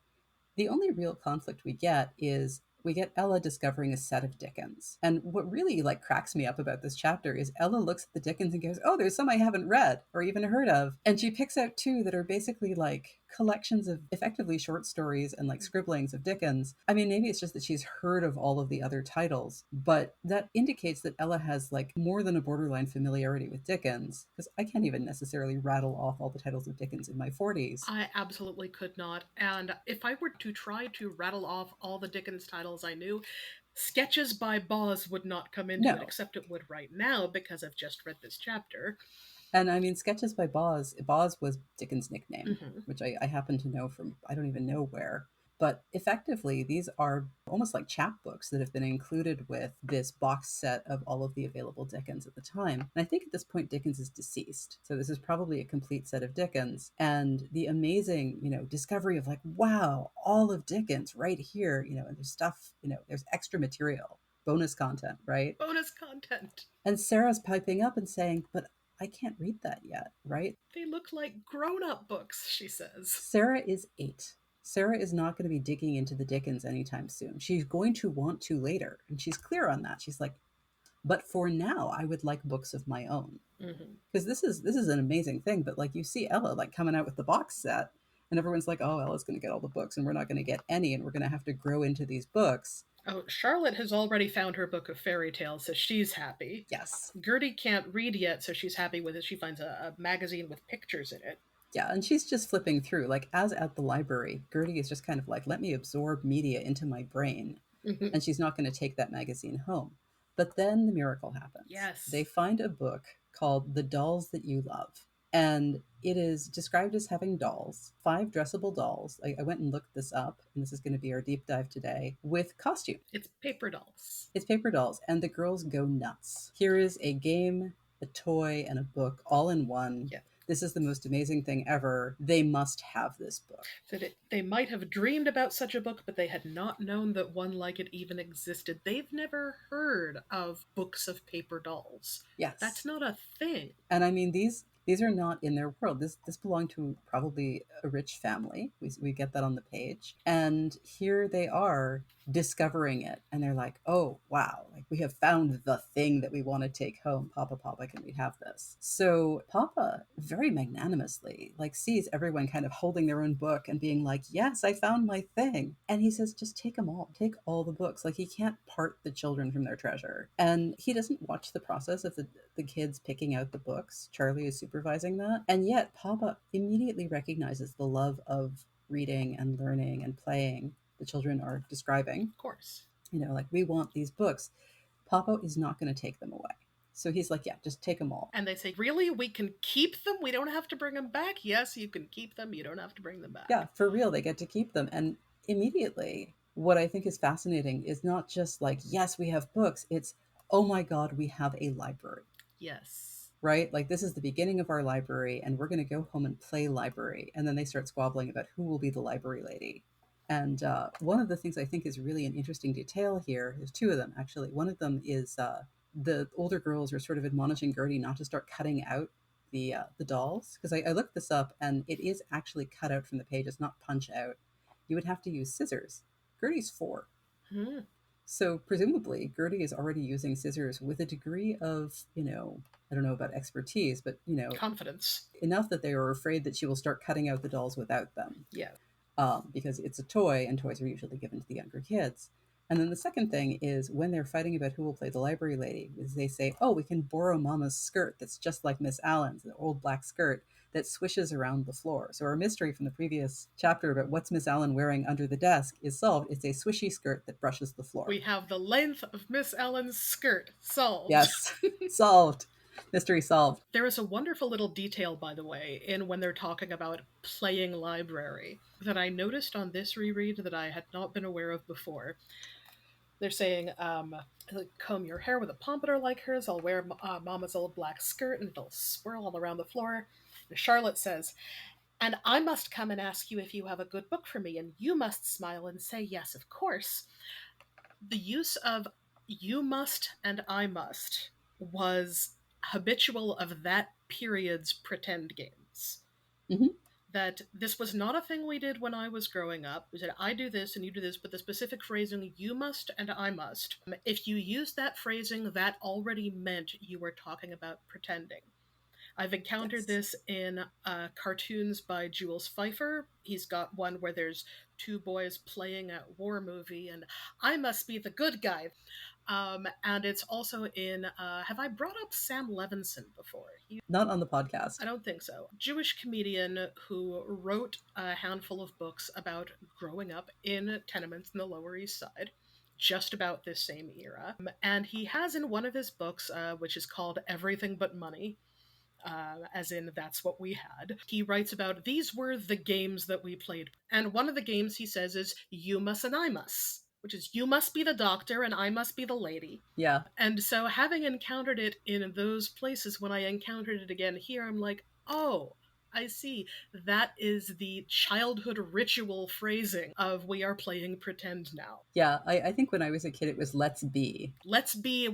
The only real conflict we get is we get Ella discovering a set of Dickens. And what really like cracks me up about this chapter is Ella looks at the Dickens and goes, oh, there's some I haven't read or even heard of. And she picks out two that are basically like collections of effectively short stories and like scribblings of Dickens. I mean, maybe it's just that she's heard of all of the other titles, but that indicates that Ella has like more than a borderline familiarity with Dickens, because I can't even necessarily rattle off all the titles of Dickens in my 40s. I absolutely could not. And if I were to try to rattle off all the Dickens titles I knew, Sketches by Boz would not come into it, No. except it would right now because I've just read this chapter. And I mean, Sketches by Boz, Boz was Dickens' nickname, which I happen to know from, I don't even know where. But effectively, these are almost like chapbooks that have been included with this box set of all of the available Dickens at the time. And I think at this point, Dickens is deceased. So this is probably a complete set of Dickens. And the amazing, discovery of like, wow, all of Dickens right here, and there's stuff, there's extra material, bonus content, right? Bonus content. And Sarah's piping up and saying, but I can't read that yet, right? They look like grown-up books, she says. Sarah is 8. Sarah is not going to be digging into the Dickens anytime soon. She's going to want to later, and she's clear on that. She's like, but for now, I would like books of my own. Because this is an amazing thing. But like you see Ella like coming out with the box set, and everyone's like, oh, Ella's going to get all the books, and we're not going to get any, and we're going to have to grow into these books. Oh, Charlotte has already found her book of fairy tales, so she's happy. Yes. Gertie can't read yet, so she's happy with it. She finds a magazine with pictures in it. Yeah, and she's just flipping through. Like, as at the library, Gertie is just kind of like, let me absorb media into my brain. And she's not going to take that magazine home. But then the miracle happens. Yes. They find a book called The Dolls That You Love. And it is described as having dolls, 5 dressable dolls. I went and looked this up, and this is going to be our deep dive today, with costume. It's paper dolls. It's paper dolls, and the girls go nuts. Here is a game, a toy, and a book all in one. Yeah. This is the most amazing thing ever. They must have this book. They might have dreamed about such a book, but they had not known that one like it even existed. They've never heard of books of paper dolls. Yes. That's not a thing. And I mean, these are not in their world. This belonged to probably a rich family. We get that on the page. And here they are discovering it. And they're like, oh, wow, like we have found the thing that we want to take home. Papa, can we have this? So Papa very magnanimously like sees everyone kind of holding their own book and being like, yes, I found my thing. And he says, just take them all. Take all the books. Like he can't part the children from their treasure. And he doesn't watch the process of the kids picking out the books. Charlie is supervising that. And yet Papa immediately recognizes the love of reading and learning and playing the children are describing. Of course. Like we want these books. Papa is not going to take them away. So he's like, yeah, just take them all. And they say, really? We can keep them? We don't have to bring them back? Yes, you can keep them. You don't have to bring them back. Yeah, for real, they get to keep them. And immediately, what I think is fascinating is not just like, yes, we have books. It's, oh my God, we have a library. Yes. Right? Like this is the beginning of our library and we're going to go home and play library. And then they start squabbling about who will be the library lady. And one of the things I think is really an interesting detail here, there's 2 of them actually. One of them is the older girls are sort of admonishing Gertie not to start cutting out the dolls. Because I looked this up and it is actually cut out from the page. It's not punch out. You would have to use scissors. Gertie's 4. Mm-hmm. So presumably Gertie is already using scissors with a degree of, I don't know about expertise, but, confidence. Enough that they are afraid that she will start cutting out the dolls without them. Yeah. Because it's a toy and toys are usually given to the younger kids. And then the second thing is when they're fighting about who will play the library lady, is they say, oh, we can borrow Mama's skirt that's just like Miss Allen's, the old black skirt that swishes around the floor. So our mystery from the previous chapter about what's Miss Allen wearing under the desk is solved. It's a swishy skirt that brushes the floor. We have the length of Miss Allen's skirt solved. Yes, solved. Mystery solved. There is a wonderful little detail, by the way, in when they're talking about playing library that I noticed on this reread that I had not been aware of before. They're saying, comb your hair with a pompadour like hers. I'll wear Mama's old black skirt and it'll swirl all around the floor. And Charlotte says, and I must come and ask you if you have a good book for me, and you must smile and say yes, of course. The use of you must and I must was habitual of that period's pretend games. Mm-hmm. that this was not a thing we did when I was growing up. We said, I do this and you do this, but the specific phrasing, you must and I must. If you used that phrasing, that already meant you were talking about pretending. I've encountered this in cartoons by Jules Pfeiffer. He's got one where there's two boys playing a war movie, and I must be the good guy. And it's also in, have I brought up Sam Levinson before? Not on the podcast. I don't think so. Jewish comedian who wrote a handful of books about growing up in tenements in the Lower East Side, just about this same era. And he has in one of his books, which is called Everything But Money, as in that's what we had. He writes about these were the games that we played. And one of the games he says is you must and I must, which is you must be the doctor and I must be the lady. Yeah. And so having encountered it in those places, when I encountered it again here, I'm like, oh, I see. That is the childhood ritual phrasing of we are playing pretend now. Yeah, I think when I was a kid, it was let's be. Let's be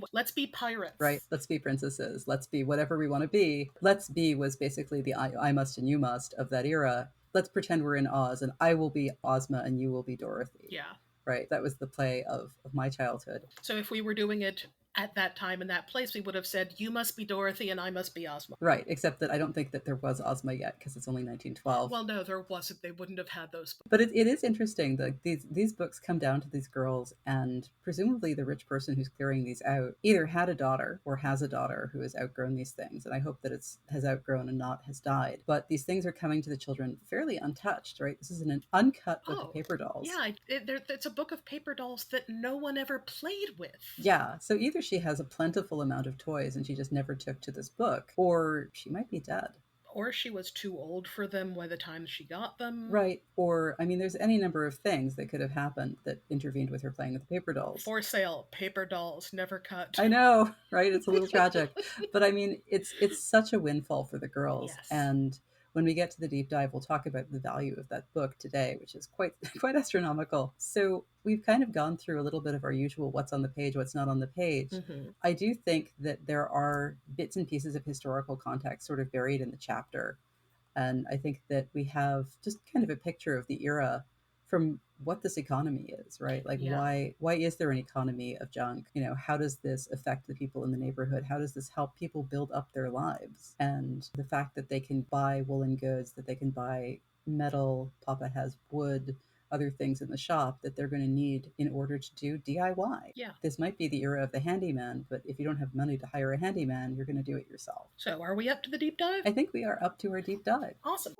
pirates. Right. Let's be princesses. Let's be whatever we want to be. Let's be was basically the I must and you must of that era. Let's pretend we're in Oz and I will be Ozma and you will be Dorothy. Yeah. Right. That was the play of my childhood. So if we were doing it at that time in that place, we would have said, you must be Dorothy and I must be Ozma. Right, except that I don't think that there was Ozma yet because it's only 1912. Well, no, there wasn't. They wouldn't have had those. But it is interesting that these books come down to these girls, and presumably the rich person who's clearing these out either had a daughter or has a daughter who has outgrown these things. And I hope that has outgrown and not has died. But these things are coming to the children fairly untouched, right? This is an uncut book of paper dolls. Yeah, it's a book of paper dolls that no one ever played with. Yeah, so either she has a plentiful amount of toys and she just never took to this book, or she might be dead. Or she was too old for them by the time she got them. Right. Or, I mean, there's any number of things that could have happened that intervened with her playing with the paper dolls. For sale, paper dolls, never cut. I know, right? It's a little tragic. But I mean, it's such a windfall for the girls. Yes. And when we get to the deep dive, we'll talk about the value of that book today, which is quite astronomical. So we've kind of gone through a little bit of our usual what's on the page, what's not on the page. Mm-hmm. I do think that there are bits and pieces of historical context sort of buried in the chapter. And I think that we have just kind of a picture of the era from what this economy is, right? Like, why is there an economy of junk? You know, how does this affect the people in the neighborhood? How does this help people build up their lives? And the fact that they can buy woolen goods, that they can buy metal, Papa has wood, other things in the shop that they're going to need in order to do DIY. Yeah. This might be the era of the handyman, but if you don't have money to hire a handyman, you're going to do it yourself. So are we up to the deep dive? I think we are up to our deep dive. Awesome.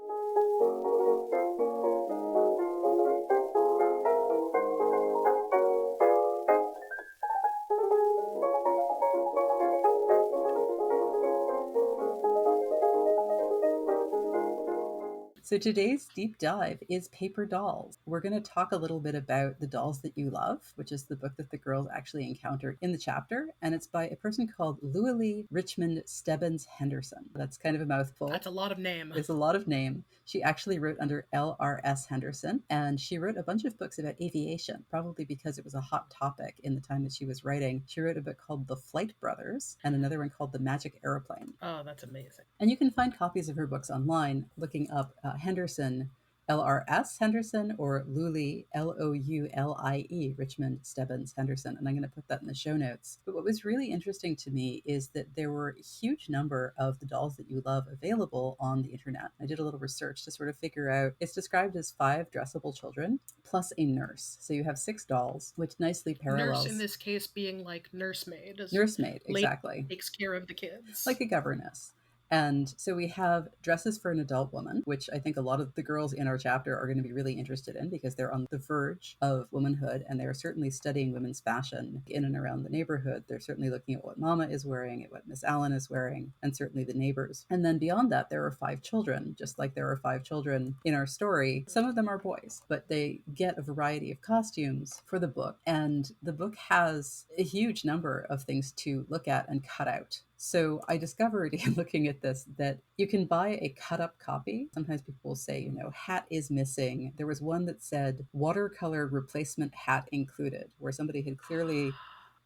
So today's deep dive is paper dolls. We're going to talk a little bit about The Dolls That You Love, which is the book that the girls actually encountered in the chapter. And it's by a person called Louise Richmond Stebbins Henderson. That's kind of a mouthful. That's a lot of name. It's a lot of name. She actually wrote under L.R.S. Henderson, and she wrote a bunch of books about aviation, probably because it was a hot topic in the time that she was writing. She wrote a book called The Flight Brothers and another one called The Magic Aeroplane. Oh, that's amazing. And you can find copies of her books online looking up Henderson, L.R.S. Henderson, or Loulie, L-O-U-L-I-E, Richmond Stebbins Henderson. And I'm going to put that in the show notes. But what was really interesting to me is that there were a huge number of the dolls that you love available on the internet. I did a little research to sort of figure out, it's described as 5 dressable children plus a nurse. So you have 6 dolls, which nicely parallels. Nurse in this case being like nursemaid. Nursemaid, exactly. Takes care of the kids. Like a governess. And so we have dresses for an adult woman, which I think a lot of the girls in our chapter are going to be really interested in because they're on the verge of womanhood and they're certainly studying women's fashion in and around the neighborhood. They're certainly looking at what Mama is wearing, at what Miss Allen is wearing, and certainly the neighbors. And then beyond that, there are 5 children, just like there are 5 children in our story. Some of them are boys, but they get a variety of costumes for the book. And the book has a huge number of things to look at and cut out. So I discovered in looking at this that you can buy a cut up copy. Sometimes people will say, hat is missing. There was one that said watercolor replacement hat included, where somebody had clearly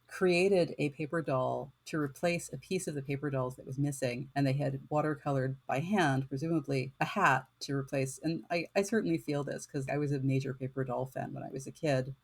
created a paper doll to replace a piece of the paper dolls that was missing. And they had watercolored by hand, presumably, a hat to replace. And I certainly feel this because I was a major paper doll fan when I was a kid.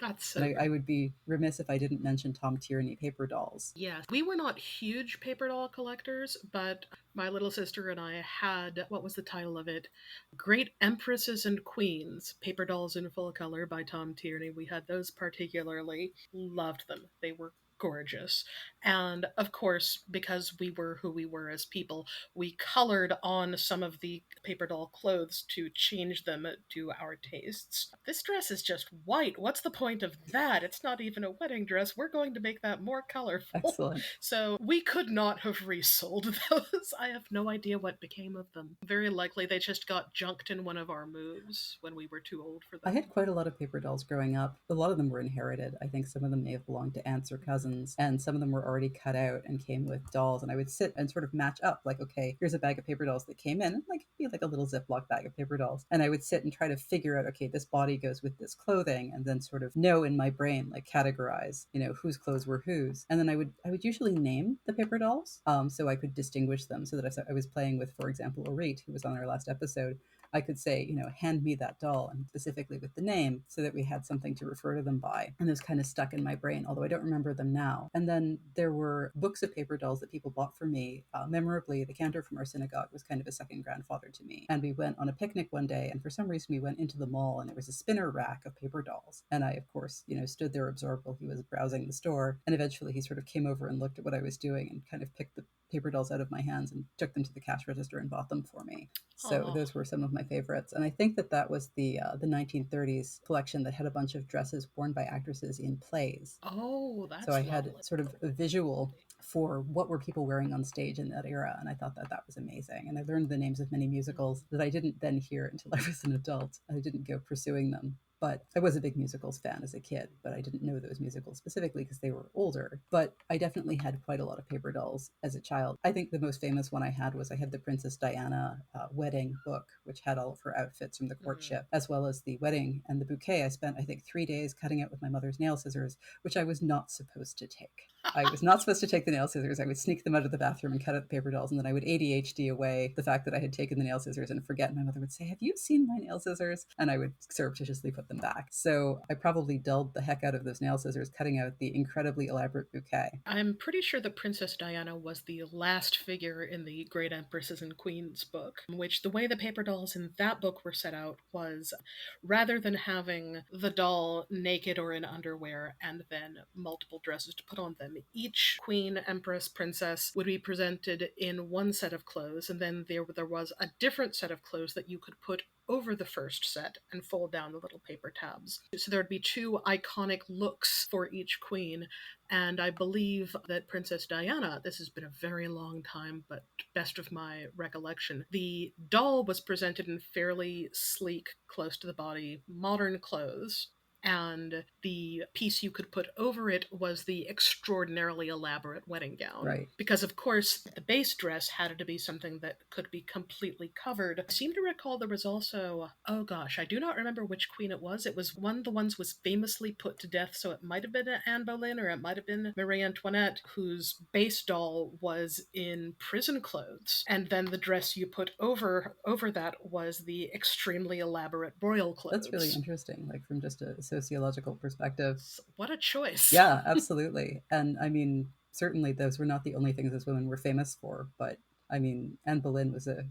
That's so And I would be remiss if I didn't mention Tom Tierney paper dolls. Yes, we were not huge paper doll collectors, but my little sister and I had, what was the title of it? Great Empresses and Queens, Paper Dolls in Full Color by Tom Tierney. We had those particularly, loved them. They were gorgeous. And of course, because we were who we were as people, we colored on some of the paper doll clothes to change them to our tastes. This dress is just white. What's the point of that? It's not even a wedding dress. We're going to make that more colorful. Excellent. So we could not have resold those. I have no idea what became of them. Very likely they just got junked in one of our moves when we were too old for them. I had quite a lot of paper dolls growing up. A lot of them were inherited. I think some of them may have belonged to aunts or cousins, and some of them were already cut out and came with dolls. And I would sit and sort of match up, like, okay, here's a bag of paper dolls that came in, like be like a little Ziploc bag of paper dolls. And I would sit and try to figure out, okay, this body goes with this clothing, and then sort of know in my brain, like categorize, whose clothes were whose. And then I would usually name the paper dolls, so I could distinguish them. So that I was playing with, for example, Orit, who was on our last episode. I could say, hand me that doll, and specifically with the name, so that we had something to refer to them by. And those kind of stuck in my brain, although I don't remember them now. And then there were books of paper dolls that people bought for me. Memorably, the cantor from our synagogue was kind of a second grandfather to me. And we went on a picnic one day, and for some reason we went into the mall, and there was a spinner rack of paper dolls. And I, of course, stood there absorbed while he was browsing the store. And eventually he sort of came over and looked at what I was doing and kind of picked the paper dolls out of my hands and took them to the cash register and bought them for me. So those were some of my favorites. And I think that was the 1930s collection that had a bunch of dresses worn by actresses in plays. Oh, that's so I had sort of a visual for what were people wearing on stage in that era, and I thought that was amazing. And I learned the names of many musicals that I didn't then hear until I was an adult. I didn't go pursuing them. But I was a big musicals fan as a kid, but I didn't know those musicals specifically because they were older. But I definitely had quite a lot of paper dolls as a child. I think the most famous one I had the Princess Diana wedding book, which had all of her outfits from the courtship, as well as the wedding and the bouquet. I spent, I think, 3 days cutting out with my mother's nail scissors, which I was not supposed to take. I was not supposed to take the nail scissors. I would sneak them out of the bathroom and cut out the paper dolls, and then I would ADHD away the fact that I had taken the nail scissors and forget. And my mother would say, "Have you seen my nail scissors?" And I would surreptitiously put them back. So I probably dulled the heck out of those nail scissors, cutting out the incredibly elaborate bouquet. I'm pretty sure that Princess Diana was the last figure in the Great Empresses and Queens book, in which the way the paper dolls in that book were set out was, rather than having the doll naked or in underwear and then multiple dresses to put on them, each queen, empress, princess would be presented in one set of clothes, and then there was a different set of clothes that you could put over the first set and fold down the little paper tabs. So there would be 2 iconic looks for each queen. And I believe that Princess Diana, this has been a very long time, but best of my recollection, the doll was presented in fairly sleek, close to the body, modern clothes. And the piece you could put over it was the extraordinarily elaborate wedding gown. Right. Because, of course, the base dress had to be something that could be completely covered. I seem to recall there was also, oh gosh, I do not remember which queen it was. It was one of the ones was famously put to death, so it might have been Anne Boleyn or it might have been Marie Antoinette, whose base doll was in prison clothes. And then the dress you put over that was the extremely elaborate royal clothes. That's really interesting, like from just a sociological perspective. What a choice. Yeah, absolutely. And I mean, certainly those were not the only things those women were famous for, but I mean, Anne Boleyn was a...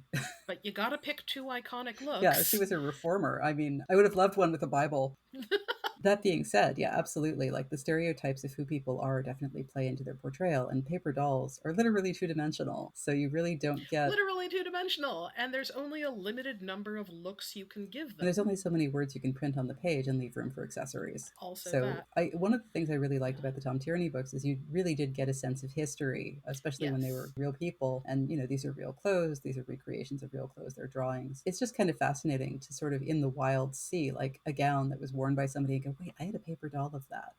But you gotta pick 2 iconic looks. Yeah, she was a reformer. I mean, I would have loved one with a Bible. That being said, yeah, absolutely. Like the stereotypes of who people are definitely play into their portrayal, and paper dolls are literally 2-dimensional. So you really don't get... Literally 2-dimensional, and there's only a limited number of looks you can give them. And there's only so many words you can print on the page and leave room for accessories. Also so that. One of the things I really liked about the Tom Tierney books is you really did get a sense of history, especially when they were real people. And, these are real clothes. These are recreations of real clothes. They're drawings. It's just kind of fascinating to sort of in the wild see like a gown that was worn by somebody and go, wait, I had a paper doll of that.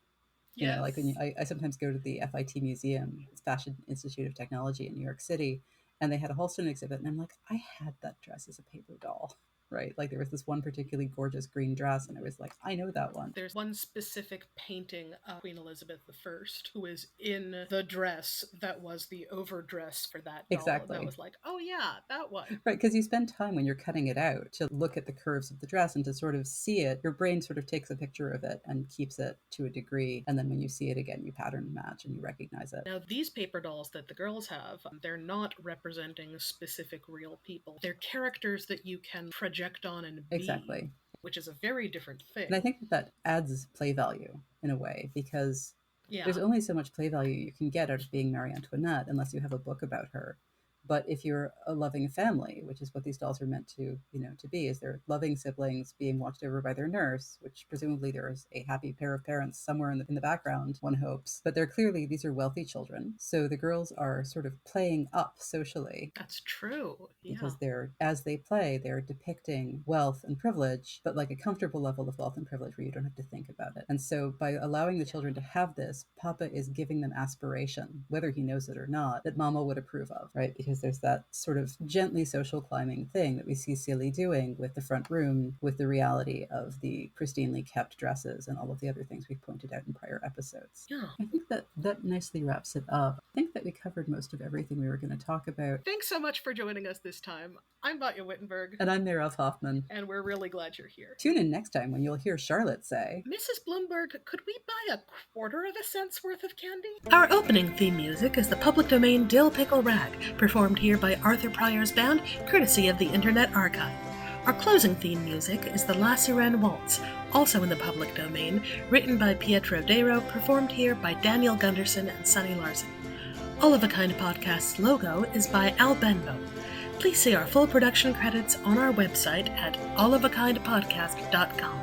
Yes. Like when I sometimes go to the FIT Museum, it's Fashion Institute of Technology in New York City, and they had a Halston exhibit, and I'm like, I had that dress as a paper doll. right? Like there was this one particularly gorgeous green dress, and I was like, I know that one. There's one specific painting of Queen Elizabeth I who is in the dress that was the overdress for that doll. Exactly. And that was like, oh yeah, that one. Right, because you spend time when you're cutting it out to look at the curves of the dress and to sort of see it. Your brain sort of takes a picture of it and keeps it to a degree. And then when you see it again, you pattern match and you recognize it. Now, these paper dolls that the girls have, they're not representing specific real people. They're characters that you can project on and be. Exactly. Which is a very different thing. And I think that adds play value in a way, because there's only so much play value you can get out of being Marie Antoinette unless you have a book about her. But if you're a loving family, which is what these dolls are meant to, to be, is they're loving siblings being watched over by their nurse, which presumably there is a happy pair of parents somewhere in the background, one hopes. But these are wealthy children. So the girls are sort of playing up socially. That's true. Yeah. Because as they play, they're depicting wealth and privilege, but like a comfortable level of wealth and privilege where you don't have to think about it. And so by allowing the children to have this, Papa is giving them aspiration, whether he knows it or not, that Mama would approve of, right? Because there's that sort of gently social climbing thing that we see Celie doing with the front room, with the reality of the pristinely kept dresses and all of the other things we've pointed out in prior episodes. Yeah. I think that nicely wraps it up. I think that we covered most of everything we were going to talk about. Thanks so much for joining us this time. I'm Batya Wittenberg. And I'm Merav Hoffman. And we're really glad you're here. Tune in next time when you'll hear Charlotte say, Mrs. Bloomberg, could we buy a quarter of a cent's worth of candy? Our opening theme music is the public domain Dill Pickle Rag, performed here by Arthur Pryor's band, courtesy of the Internet Archive. Our closing theme music is the La Sirène Waltz, also in the public domain, written by Pietro Dero, performed here by Daniel Gunderson and Sonny Larson. All of a Kind Podcast's logo is by Al Benbow. Please see our full production credits on our website at allofakindpodcast.com.